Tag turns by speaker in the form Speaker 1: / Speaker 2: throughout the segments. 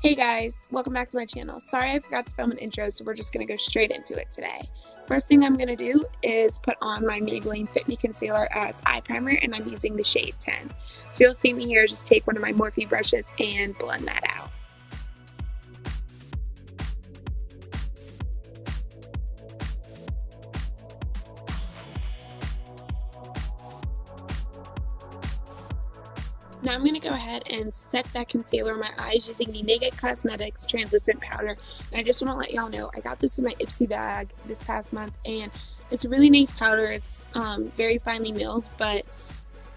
Speaker 1: Hey guys, welcome back to my channel. Sorry I forgot to film an intro, so we're just going to go straight into it today. First thing I'm going to do is put on my Maybelline Fit Me Concealer as eye primer, and I'm using the shade 10. So you'll see me here just take one of my Morphe brushes and blend that out. Now I'm going to go ahead and set that concealer on my eyes using the Naked Cosmetics Translucent Powder. And I just want to let y'all know, I got this in my Ipsy bag this past month, and it's a really nice powder. It's very finely milled, but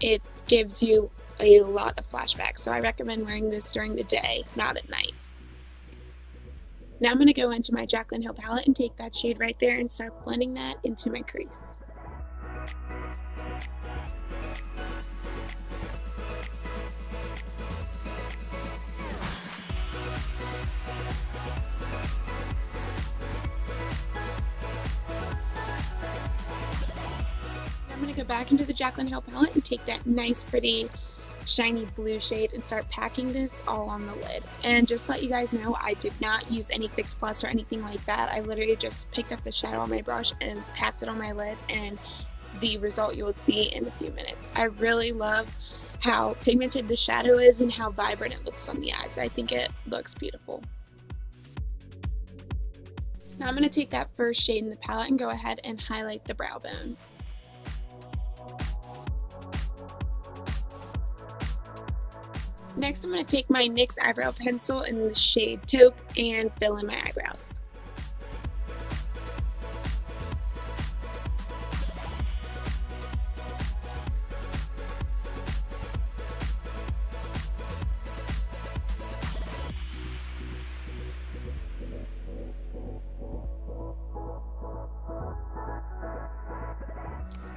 Speaker 1: it gives you a lot of flashbacks. So I recommend wearing this during the day, not at night. Now I'm going to go into my Jaclyn Hill palette and take that shade right there and start blending that into my crease. I'm going to go back into the Jaclyn Hill palette and take that nice pretty shiny blue shade and start packing this all on the lid. And just to let you guys know, I did not use any Fix Plus or anything like that. I literally just picked up the shadow on my brush and packed it on my lid, and the result you will see in a few minutes. I really love how pigmented the shadow is and how vibrant it looks on the eyes. I think it looks beautiful. Now I'm going to take that first shade in the palette and go ahead and highlight the brow bone. Next, I'm going to take my NYX eyebrow pencil in the shade Taupe and fill in my eyebrows.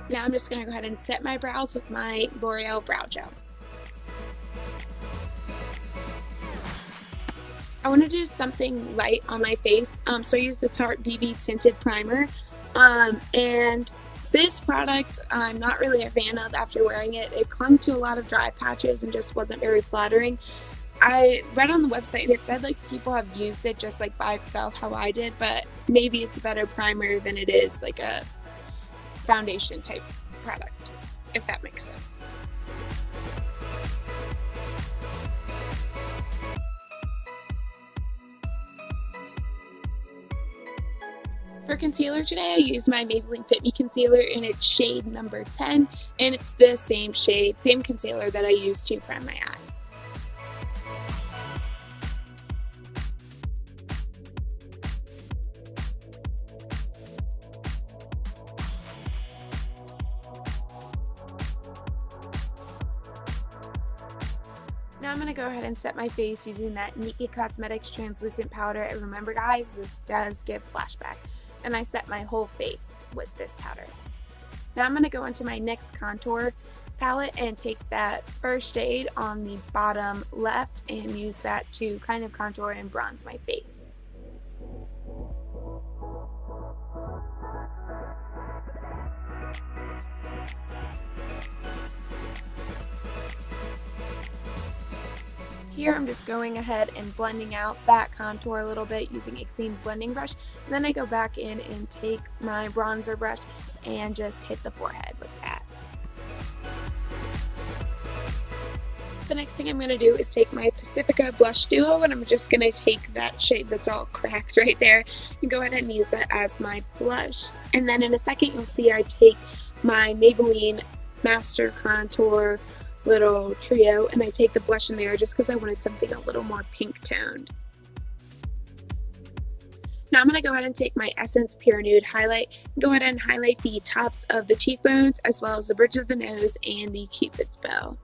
Speaker 1: Now I'm just going to go ahead and set my brows with my L'Oreal Brow Gel. I want to do something light on my face, so I use the Tarte BB Tinted Primer, and this product I'm not really a fan of after wearing it. It clung to a lot of dry patches and just wasn't very flattering. I read on the website and it said like people have used it just like by itself how I did, but maybe it's a better primer than it is like a foundation type product, if that makes sense. For concealer today, I used my Maybelline Fit Me Concealer in its shade number 10, and it's the same shade, same concealer that I used to prime my eyes. Now I'm going to go ahead and set my face using that Naked Cosmetics Translucent Powder, and remember guys, this does give flashback. And I set my whole face with this powder. Now I'm going to go into my NYX contour palette and take that first shade on the bottom left and use that to kind of contour and bronze my face. Here I'm just going ahead and blending out that contour a little bit using a clean blending brush. And then I go back in and take my bronzer brush and just hit the forehead with that. The next thing I'm going to do is take my Pacifica Blush Duo, and I'm just going to take that shade that's all cracked right there and go ahead and use that as my blush. And then in a second you'll see I take my Maybelline Master Contour little trio and I take the blush in there just because I wanted something a little more pink toned. Now I'm going to go ahead and take my Essence Pure Nude highlight and go ahead and highlight the tops of the cheekbones as well as the bridge of the nose and the Cupid's bow.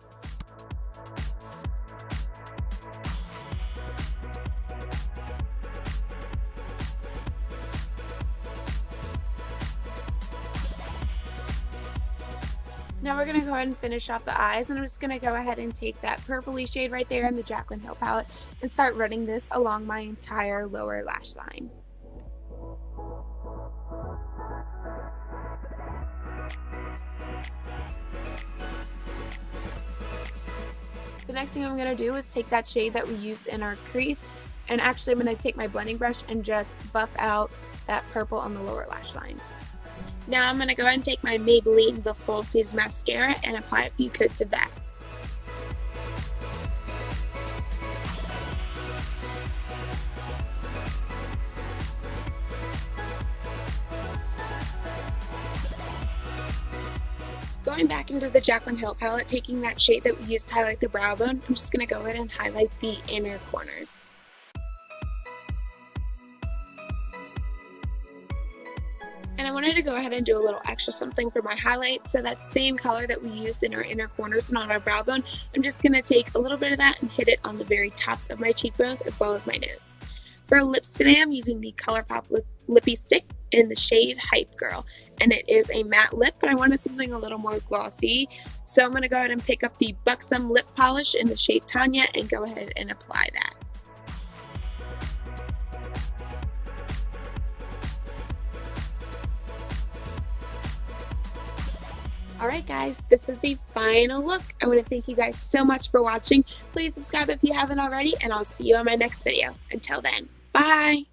Speaker 1: Now we're going to go ahead and finish off the eyes, and I'm just going to go ahead and take that purpley shade right there in the Jaclyn Hill palette and start running this along my entire lower lash line. The next thing I'm going to do is take that shade that we used in our crease And actually, I'm going to take my blending brush and just buff out that purple on the lower lash line. Now I'm going to go ahead and take my Maybelline The Falsies Mascara and apply a few coats of that. Going back into the Jaclyn Hill palette, taking that shade that we used to highlight the brow bone, I'm just going to go ahead and highlight the inner corners. And I wanted to go ahead and do a little extra something for my highlight, so that same color that we used in our inner corners and on our brow bone, I'm just going to take a little bit of that and hit it on the very tops of my cheekbones as well as my nose. For lips today, I'm using the ColourPop Lippie stick in the shade Hype Girl, and it is a matte lip, but I wanted something a little more glossy, so I'm going to go ahead and pick up the Buxom lip polish in the shade Tonya and go ahead and apply that. Alright guys, this is the final look. I want to thank you guys so much for watching. Please subscribe if you haven't already, and I'll see you on my next video. Until then, bye!